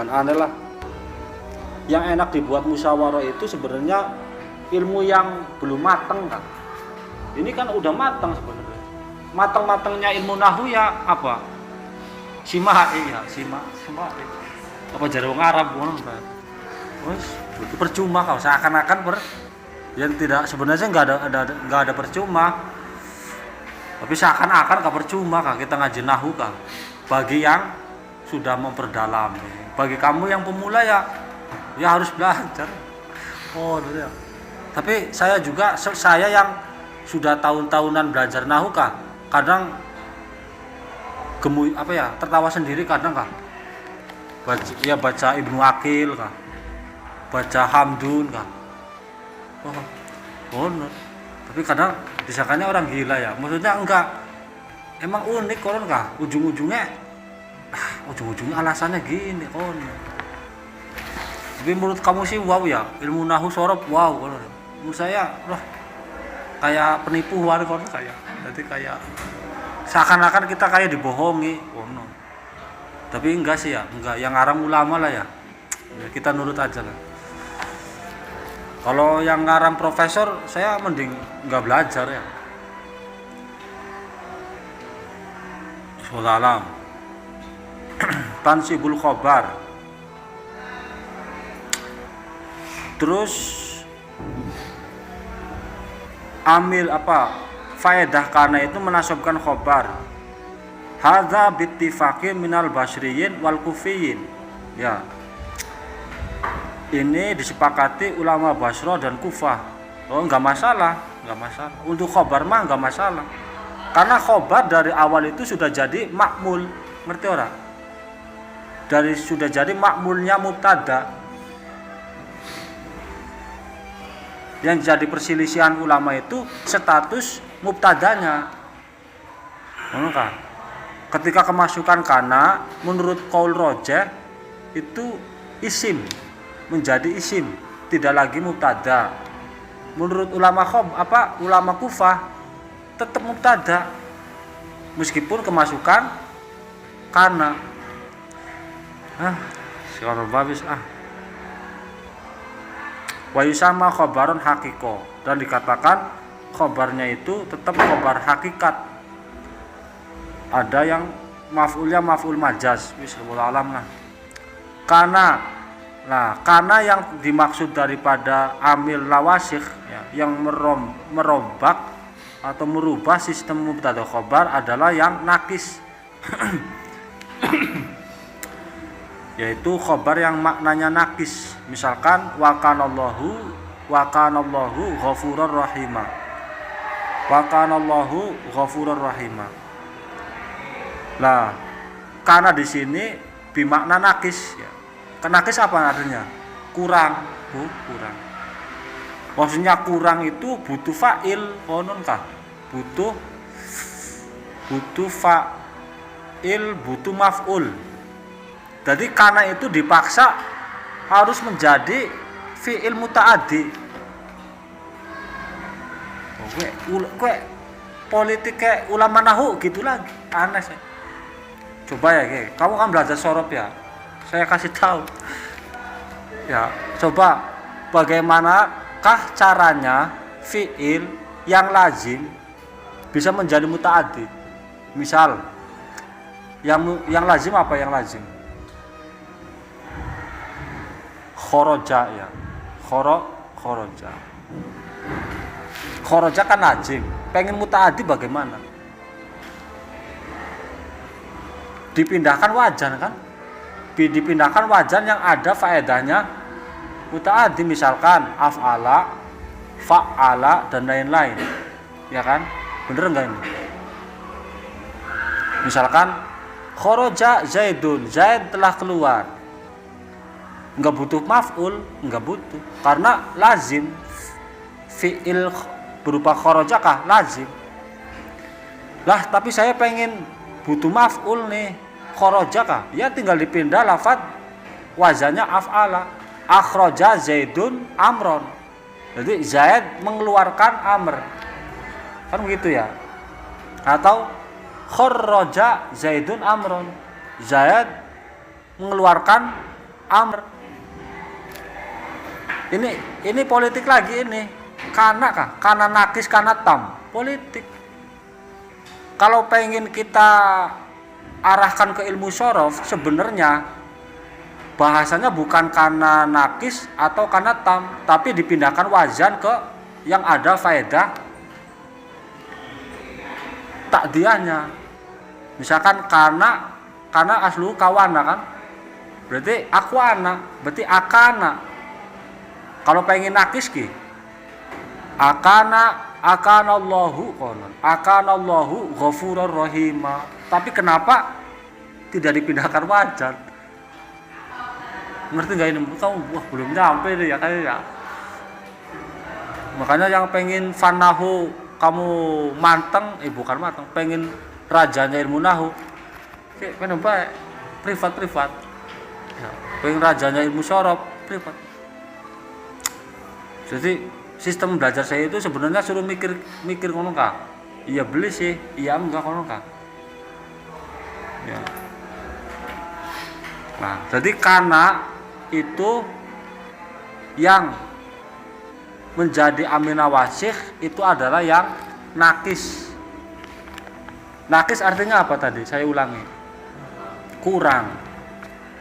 jangan aneh lah. Yang enak dibuat musyawarah itu sebenarnya ilmu yang belum matang kan. Ini kan udah matang sebenarnya. Matang-matangnya ilmu nahwu ya apa? Sima'i ya, sima'i. Apa jare wong Arab ngono kan. Wes, itu percuma kau seakan-akan yang tidak sebenarnya enggak ada percuma. Tapi seakan-akan enggak percuma kah kita ngaji nahwu kah? Bagi yang sudah memperdalam. Bagi kamu yang pemula ya harus belajar. Oh, betul ya. Tapi saya yang sudah tahun-tahunan belajar nahwu kah, kadang tertawa sendiri kadang kah. Baca Ibnu Aqil kah. Baca Hamdun kah. Bener. Tapi kadang disangkanya orang gila ya. Maksudnya enggak. Emang unik koron kah? Ujung-ujungnya alasannya gini konon. Tapi menurut kamu sih wow ya, ilmu nahwu sorob wow konon. Menurut saya kayak penipuan konon kayak. Jadi kayak seakan-akan kita kayak dibohongi konon. Tapi enggak sih ya, enggak. Yang ngarang ulama lah ya. Kita nurut aja lah. Kalau yang ngarang profesor, saya mending nggak belajar ya. Wallahualam. Tansibul khobar. Terus amil faedah karena itu menasabkan khobar. Hadza bittifaqin minal basriyin wal kufiyin. Ya. Ini disepakati ulama Basra dan Kufah. Oh, enggak masalah. Untuk khobar mah enggak masalah. Karena khobar dari awal itu sudah jadi makmul, ngerti ora? Sudah jadi makmulnya mubtada. Yang jadi perselisihan ulama itu status mubtadanya. Ngono kan? Ketika kemasukan kana menurut qaul rajih itu isim. Menjadi isim, tidak lagi mubtada. Menurut ulama ulama Kufah tetap mubtada meskipun kemasukan kana. Sekarang babis wa yusama khabarun haqiqo, dan dikatakan khabarnya itu tetap khabar hakikat. Ada yang maf'ulnya maf'ul majaz, wallahu alam lah. Karena yang dimaksud daripada amil lawasikh ya, yang merombak atau merubah sistem mubtada khobar adalah yang nakis. Yaitu khobar yang maknanya nakis. Misalkan wa kanallahu ghafurur rahima. Wa kanallahu ghafurur rahima. Lah, karena di sini bimakna nakis ya. Nakis apa artinya? Kurang. Kurang. Maksudnya kurang itu butuh fa'il, konon kah? Butuh fa'il, butuh maf'ul. Jadi karena itu dipaksa harus menjadi fi'il muta'addi. Kowe politik kayak ulama nahwu gitu lagi. Aneh sih. Coba ya, kamu kan belajar sorob ya. Saya kasih tahu ya, coba bagaimanakah caranya fi'il yang lazim bisa menjadi muta'addi. Misal yang lazim apa yang lazim? Khoroja ya, khoroja kan lazim. Pengen muta'addi bagaimana? Dipindahkan wajan kan? Dipindahkan wajan yang ada faedahnya muta'addi, misalkan af'ala, fa'ala dan lain-lain. Ya kan? Bener enggak ini? Misalkan kharaja Zaidun, Zaid telah keluar. Enggak butuh maf'ul, enggak butuh. Karena lazim fi'il berupa kharaja kah? Lazim. Lah, tapi saya pengen butuh maf'ul nih. Kharaja kah? Ya tinggal dipindah lafaz wazannya af'ala. Akhraja Zaidun amron. Jadi Zaid mengeluarkan amr. Kan begitu ya? Atau kharaja Zaidun amron. Zaid mengeluarkan amr. Ini politik lagi ini. Kana kah? Kana nakis, kana tam. Politik. Kalau pengen kita arahkan ke ilmu syaraf, sebenarnya bahasanya bukan kana nakis atau kana tam, tapi dipindahkan wazan ke yang ada faedah takdiahnya. Misalkan kana aslu kawana kan, berarti aku anak, berarti akana. Kalau pengen nakis ki, akanallahu konon, akanallahu ghafurur rahima. Tapi kenapa tidak dipindahkan wazan? Ngerti nggak ini? Kamu belum nyampe deh ya kayaknya. Makanya yang pengen fanahu kamu manteng, bukan manteng, pengen rajanya ilmu nahu, kenapa privat. Ya, pengen rajanya ilmu syaraf privat. Jadi sistem belajar saya itu sebenarnya suruh mikir kono kah? Iya beli sih, iya enggak kono kah? Ya. Nah, jadi kana itu yang menjadi amina wasih itu adalah yang nakis. Nakis artinya apa tadi? Saya ulangi. Kurang.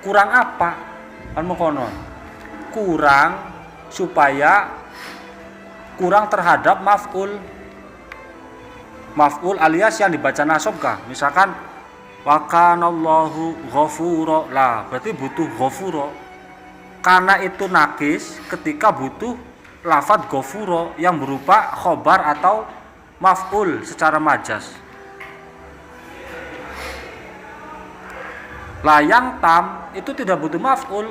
Kurang apa? Kan konon. Kurang supaya kurang terhadap maf'ul. Maf'ul alias yang dibaca nasab kah? Misalkan wa kanallahu ghafura. Lah, berarti butuh ghafura. Karena itu nakis ketika butuh lafadz ghafura yang berupa khobar atau maf'ul secara majas. Lah yang tam itu tidak butuh maf'ul.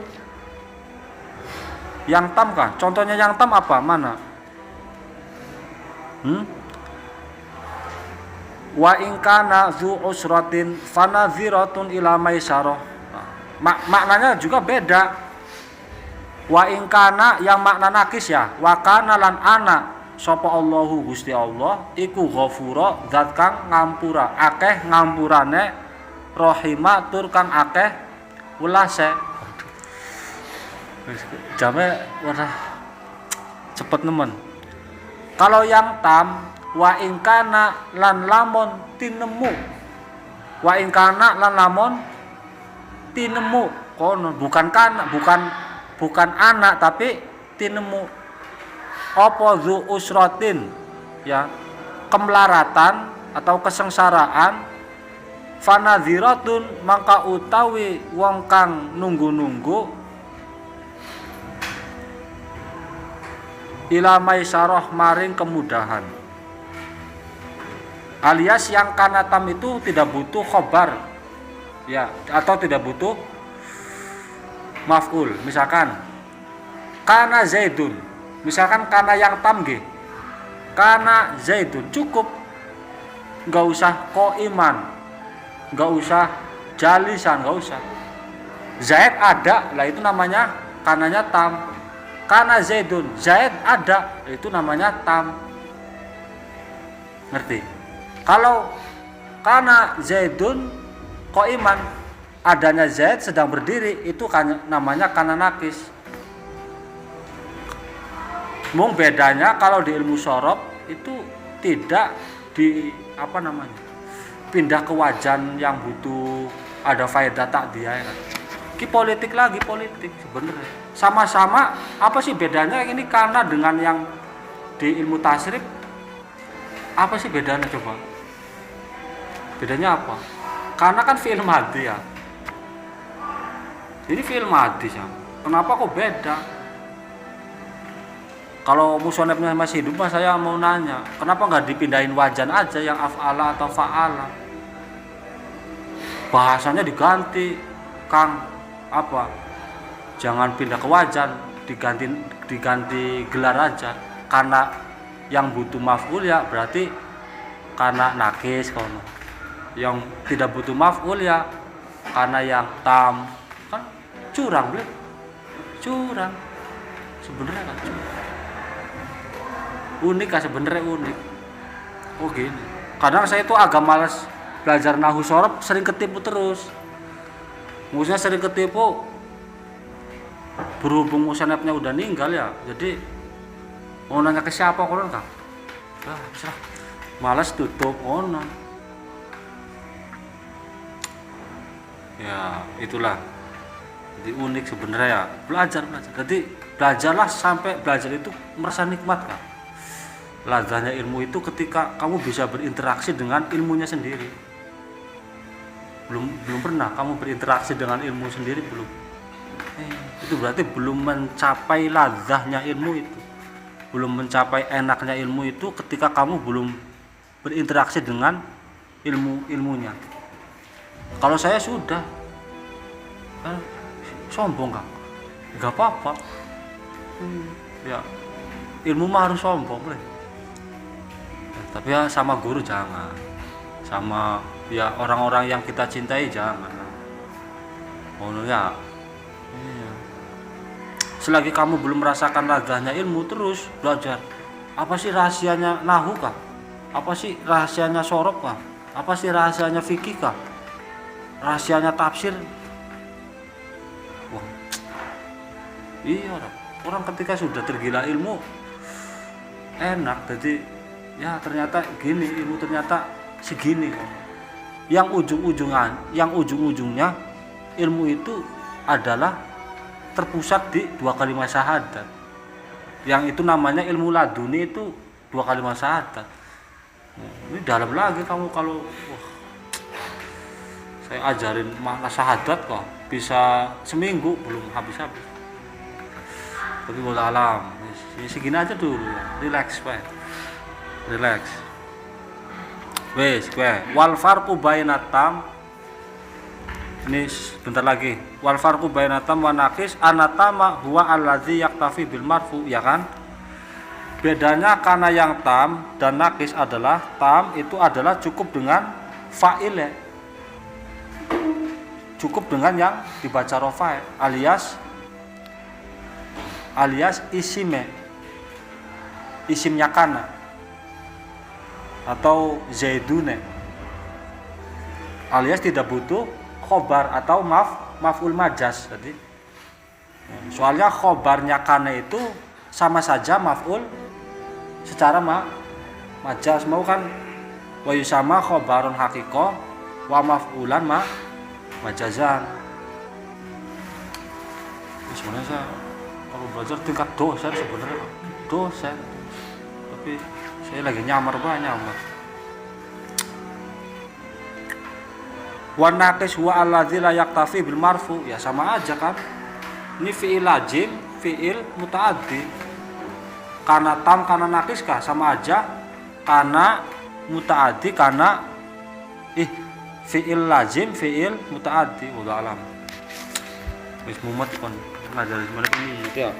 Yang tam kah? Contohnya yang tam apa? Mana? Wa in kana dzu usratin fanadhiratun ila maisarah. Maknanya juga beda. Wa in kana yang makna nakis ya, wa kana lan ana sapa Allahu Gusti Allah iku ghafura zat kang ngampura, akeh ngampurane, rahima tur kang akeh welase. Jame wadah cepet nemen. Kalau yang tam wa in kana lan lamun tinemu. Wa in kana lan lamun tinemu. Kono bukan kana, bukan anak tapi tinemu. Apa zu usratin ya, kemelaratan atau kesengsaraan, fanadhiratun mangka utawi wong kang nunggu-nunggu, ila maisarah maring kemudahan. Alias yang kanatam itu tidak butuh khobar ya, atau tidak butuh maf'ul. Misalkan kana zaidun, misalkan kana yang tam ge, kana zaidun cukup, nggak usah qaiman, nggak usah jalisan, nggak usah. Zaid ada, lah itu namanya kananya tam. Kana zaidun, zaid ada, itu namanya tam. Ngerti? Kalau kana zaidun qaiman, adanya zaid sedang berdiri, itu namanya kana nakis. Mung bedanya kalau di ilmu syaraf itu tidak di pindah ke wajan yang butuh ada faedah takdiah kan. Ki politik lagi, politik sebenarnya. Sama-sama apa sih bedanya ini karena dengan yang di ilmu tasrif? Apa sih bedanya coba? Bedanya apa? Karena kan fi'il madhi ya. Ini fi'il madhi ya. Kenapa kok beda? Kalau musonefnya masih hidup, saya mau nanya, kenapa nggak dipindahin wajan aja yang af'ala atau fa'ala? Bahasanya diganti, Kang. Apa? Jangan pindah ke wajan, diganti gelar aja. Karena yang butuh maf'ul ya berarti karena nakis kono. Yang tidak butuh maf'ul ya karena yang tam. Kan curang, Bli. Curang. Sebenarnya kan curang. Unik kan sebenarnya unik. Oh gini. Kadang saya itu agak malas belajar nahwu syaraf, sering ketipu terus. Maksudnya sering ketipu berhubung musonefnya udah ninggal ya, jadi mau nanya ke siapa konon kan? Serah, malas tutup ono. Ya itulah, jadi unik sebenarnya ya, belajar. Jadi belajarlah sampai belajar itu merasa nikmat kan. Ladahnya ilmu itu ketika kamu bisa berinteraksi dengan ilmunya sendiri. Belum pernah kamu berinteraksi dengan ilmu sendiri, belum. Itu berarti belum mencapai ladahnya ilmu itu, belum mencapai enaknya ilmu itu ketika kamu belum berinteraksi dengan ilmunya. Kalau saya sudah sombong kan, nggak apa-apa. Ya ilmu mah harus sombong boleh, tapi ya sama guru jangan, sama ya orang-orang yang kita cintai jangan. Ya selagi kamu belum merasakan ladahnya ilmu, terus belajar. Apa sih rahasianya nahu kah? Apa sih rahasianya sorob kah? Apa sih rahasianya fikih kah? Rahasianya tafsir? Wah, iya orang ketika sudah tergila ilmu enak. Jadi ya ternyata gini, ilmu ternyata segini kok. Yang ujung-ujungnya ilmu itu adalah terpusat di 2 kalimat syahadat. Yang itu namanya ilmu laduni, itu 2 kalimat syahadat. Ini dalam lagi kamu kalau saya ajarin makna syahadat kok bisa seminggu belum habis-habis. Tapi wallah alam, segini aja dulu, relax Pak. Relax. Wes, wal farqu bainatam. Ini sebentar lagi. Wal farqu bainatam wa naqis anatama huwa allazi yaktafi bil marfu, ya kan? Bedanya karena yang tam dan naqis adalah tam itu adalah cukup dengan fa'il ya. Cukup dengan yang dibaca rofa alias isimnya kana atau zaidune, alias tidak butuh khobar atau maf'ul majas. Jadi soalnya khobarnya kana itu sama saja maf'ul secara majas. Mau kan wa yusama khobarun haqiqah wa maf'ulan majazan. Sebenarnya saya kalau belajar tingkat dosen sebenarnya dosen, tapi saya lagi nyamar. Wa naqis wa allazi la yaktafi bil marfu, ya sama aja kan. Ini fi'il lazim, fi'il mutaaddi. Karena tam, karena naqis kah? Sama aja. Karena mutaaddi, karena fi'il lazim, fi'il mutaaddi. Wallahu alam. Wis mumet kon ngajar sebenarnya ini ya.